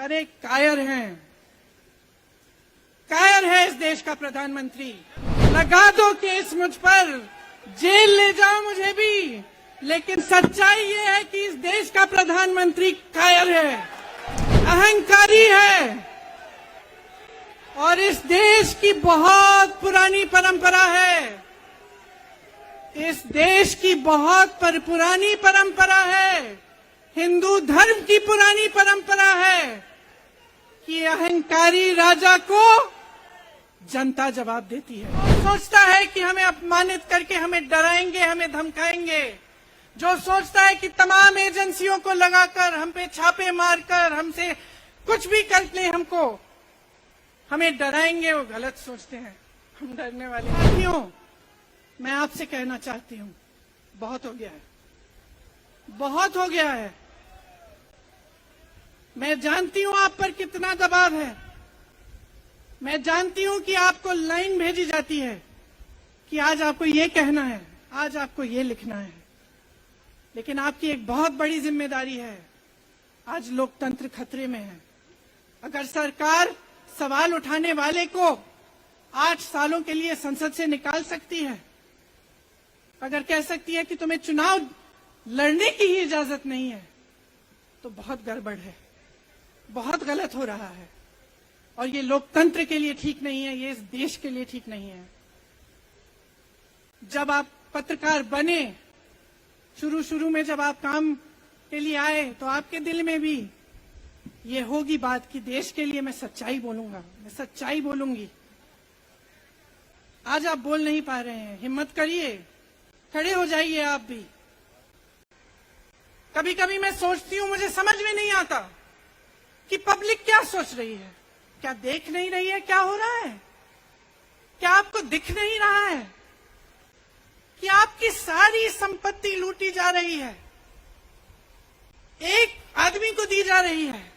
अरे कायर हैं, कायर है इस देश का प्रधानमंत्री। लगा दो केस मुझ पर, जेल ले जाओ मुझे भी, लेकिन सच्चाई ये है कि इस देश का प्रधानमंत्री कायर है, अहंकारी है और इस देश की बहुत पुरानी परंपरा है। इस देश की बहुत पुरानी परंपरा है, हिंदू धर्म की पुरानी परंपरा है कि अहंकारी राजा को जनता जवाब देती है। जो सोचता है कि हमें अपमानित करके हमें डराएंगे, हमें धमकाएंगे, जो सोचता है कि तमाम एजेंसियों को लगाकर हम पे छापे मारकर हमसे कुछ भी कर ले, हमको हमें डराएंगे, वो गलत सोचते हैं। हम डरने वाले साथियों, मैं आपसे कहना चाहती हूं, बहुत हो गया है, बहुत हो गया है। मैं जानती हूं आप पर कितना दबाव है, मैं जानती हूं कि आपको लाइन भेजी जाती है कि आज आपको ये कहना है, आज आपको ये लिखना है, लेकिन आपकी एक बहुत बड़ी जिम्मेदारी है। आज लोकतंत्र खतरे में है। अगर सरकार सवाल उठाने वाले को 8 सालों के लिए संसद से निकाल सकती है, अगर कह सकती है कि तुम्हें चुनाव लड़ने की ही इजाजत नहीं है, तो बहुत गड़बड़ है, बहुत गलत हो रहा है और ये लोकतंत्र के लिए ठीक नहीं है, ये इस देश के लिए ठीक नहीं है। जब आप पत्रकार बने, शुरू में जब आप काम के लिए आए, तो आपके दिल में भी ये होगी बात कि देश के लिए मैं सच्चाई बोलूंगा, मैं सच्चाई बोलूंगी। आज आप बोल नहीं पा रहे हैं, हिम्मत करिए, खड़े हो जाइए आप भी। कभी कभी मैं सोचती हूं, मुझे समझ में नहीं आता कि पब्लिक क्या सोच रही है, क्या देख नहीं रही है क्या हो रहा है, क्या आपको दिख नहीं रहा है कि आपकी सारी संपत्ति लूटी जा रही है, एक आदमी को दी जा रही है,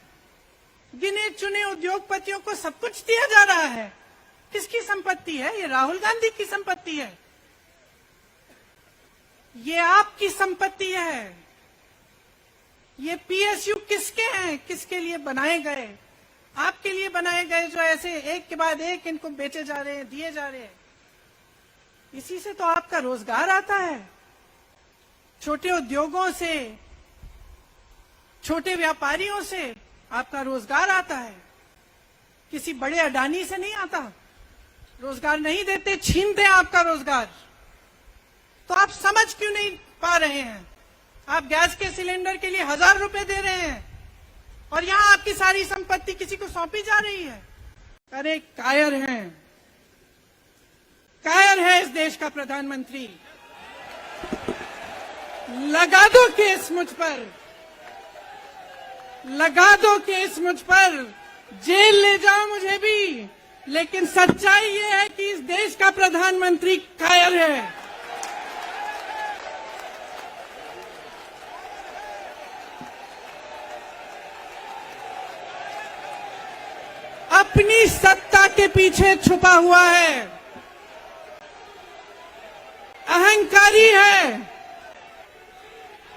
गिने चुने उद्योगपतियों को सब कुछ दिया जा रहा है। किसकी संपत्ति है? ये राहुल गांधी की संपत्ति है, ये आपकी संपत्ति है। ये पीएसयू किसके हैं, किसके लिए बनाए गए? आपके लिए बनाए गए, जो ऐसे एक के बाद एक इनको बेचे जा रहे हैं, दिए जा रहे हैं। इसी से तो आपका रोजगार आता है। छोटे उद्योगों से, छोटे व्यापारियों से आपका रोजगार आता है, किसी बड़े अडानी से नहीं आता। रोजगार नहीं देते, छीनते हैं आपका रोजगार। तो आप समझ क्यों नहीं पा रहे हैं? आप गैस के सिलेंडर के लिए 1000 रुपए दे रहे हैं और यहां आपकी सारी संपत्ति किसी को सौंपी जा रही है। अरे कायर हैं, कायर है इस देश का प्रधानमंत्री। लगा दो केस मुझ पर, लगा दो केस मुझ पर, जेल ले जाओ मुझे भी, लेकिन सच्चाई ये है कि इस देश का प्रधानमंत्री कायर है। अपनी सत्ता के पीछे छुपा हुआ है, अहंकारी है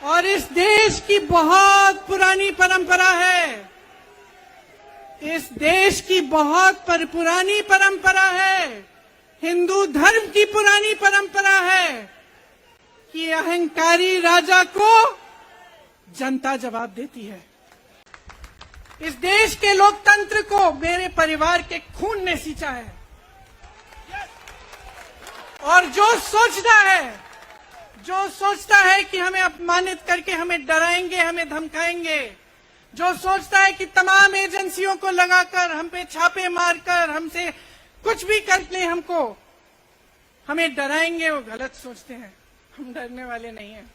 और इस देश की बहुत पुरानी परंपरा है, इस देश की बहुत पुरानी परंपरा है, हिंदू धर्म की पुरानी परंपरा है कि अहंकारी राजा को जनता जवाब देती है। इस देश के लोकतंत्र को मेरे परिवार के खून ने सींचा है और जो सोचता है कि हमें अपमानित करके हमें डराएंगे, हमें धमकाएंगे, जो सोचता है कि तमाम एजेंसियों को लगाकर हम पे छापे मारकर हमसे कुछ भी कर ले, हमको हमें डराएंगे, वो गलत सोचते हैं। हम डरने वाले नहीं हैं।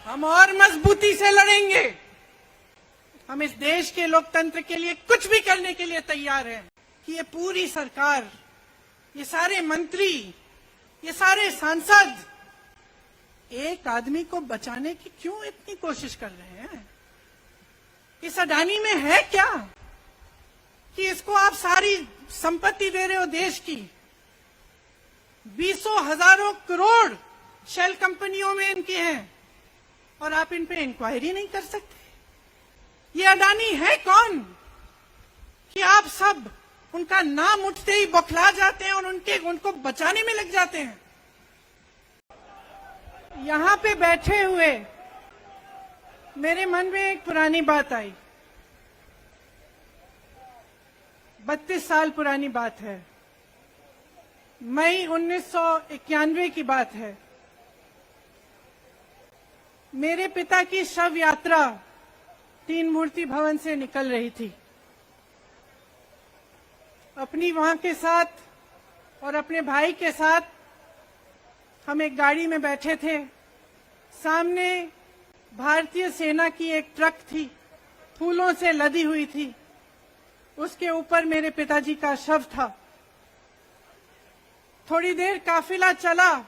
हम और मजबूती से लड़ेंगे। हम इस देश के लोकतंत्र के लिए कुछ भी करने के लिए तैयार हैं। कि ये पूरी सरकार, ये सारे मंत्री, ये सारे सांसद एक आदमी को बचाने की क्यों इतनी कोशिश कर रहे हैं? इस अडानी में है क्या कि इसको आप सारी संपत्ति दे रहे हो देश की? 20 हजारों करोड़ शेल कंपनियों में इनके हैं। और आप इन पे इंक्वायरी नहीं कर सकते। ये अडानी है कौन कि आप सब उनका नाम उठते ही बौखला जाते हैं और उनको बचाने में लग जाते हैं। यहां पे बैठे हुए मेरे मन में एक पुरानी बात आई, 32 साल पुरानी बात है। मई 1991 की बात है। मेरे पिता की शव यात्रा तीन मूर्ति भवन से निकल रही थी। अपनी मां के साथ और अपने भाई के साथ हम एक गाड़ी में बैठे थे। सामने भारतीय सेना की एक ट्रक थी, फूलों से लदी हुई थी। उसके ऊपर मेरे पिताजी का शव था। थोड़ी देर काफिला चला,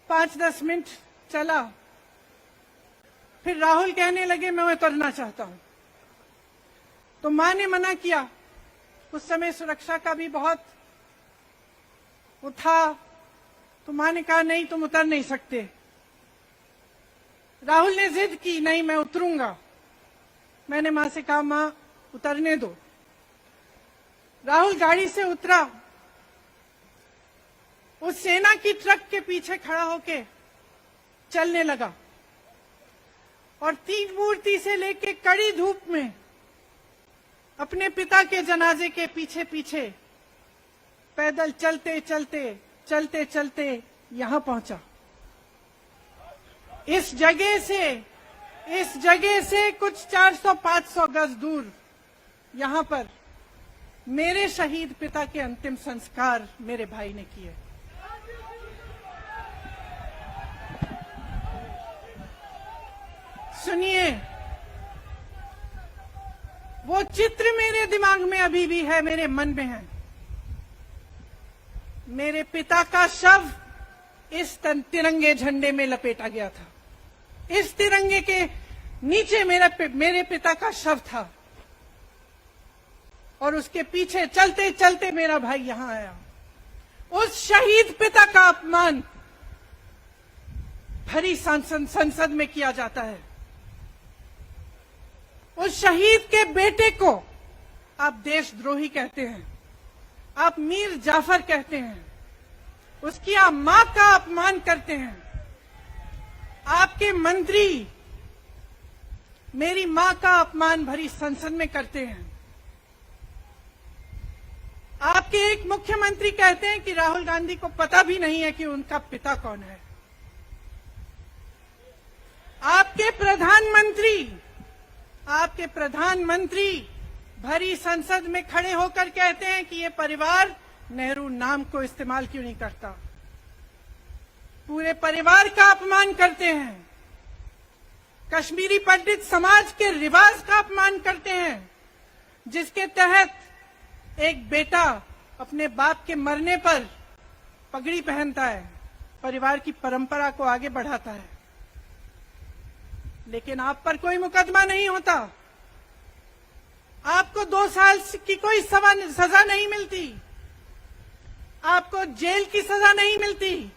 5-10 मिनट चला, फिर राहुल कहने लगे मैं उतरना चाहता हूं। तो मां ने मना किया। उस समय सुरक्षा का भी बहुत था, तो मां ने कहा नहीं तुम उतर नहीं सकते। राहुल ने जिद की नहीं मैं उतरूंगा। मैंने मां से कहा मां उतरने दो। राहुल गाड़ी से उतरा, उस सेना की ट्रक के पीछे खड़ा होके चलने लगा और तीन मूर्ति से लेके कड़ी धूप में अपने पिता के जनाजे के पीछे पीछे पैदल चलते चलते चलते चलते यहां पहुंचा। इस जगह से कुछ 400-500 गज दूर यहां पर मेरे शहीद पिता के अंतिम संस्कार मेरे भाई ने किए। सुनिए, वो चित्र मेरे दिमाग में अभी भी है, मेरे मन में है। मेरे पिता का शव इस तिरंगे झंडे में लपेटा गया था। इस तिरंगे के नीचे मेरे पिता का शव था और उसके पीछे चलते चलते मेरा भाई यहां आया। उस शहीद पिता का अपमान भरी संसद में किया जाता है। उस शहीद के बेटे को आप देशद्रोही कहते हैं, आप मीर जाफर कहते हैं, उसकी आप मां का अपमान करते हैं। आपके मंत्री मेरी मां का अपमान भरी संसद में करते हैं। आपके एक मुख्यमंत्री कहते हैं कि राहुल गांधी को पता भी नहीं है कि उनका पिता कौन है। आपके प्रधानमंत्री भरी संसद में खड़े होकर कहते हैं कि ये परिवार नेहरू नाम को इस्तेमाल क्यों नहीं करता। पूरे परिवार का अपमान करते हैं। कश्मीरी पंडित समाज के रिवाज का अपमान करते हैं, जिसके तहत एक बेटा अपने बाप के मरने पर पगड़ी पहनता है, परिवार की परंपरा को आगे बढ़ाता है। लेकिन आप पर कोई मुकदमा नहीं होता, आपको 2 साल की कोई सजा नहीं मिलती, आपको जेल की सजा नहीं मिलती,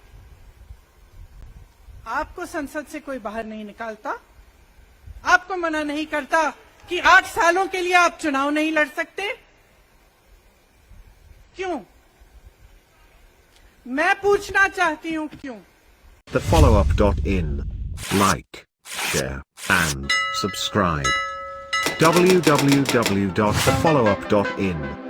आपको संसद से कोई बाहर नहीं निकालता, आपको मना नहीं करता कि 8 सालों के लिए आप चुनाव नहीं लड़ सकते। क्यों? मैं पूछना चाहती हूं क्यों? TheFollowUp.in. Like, share, and subscribe. www.thefollowup.in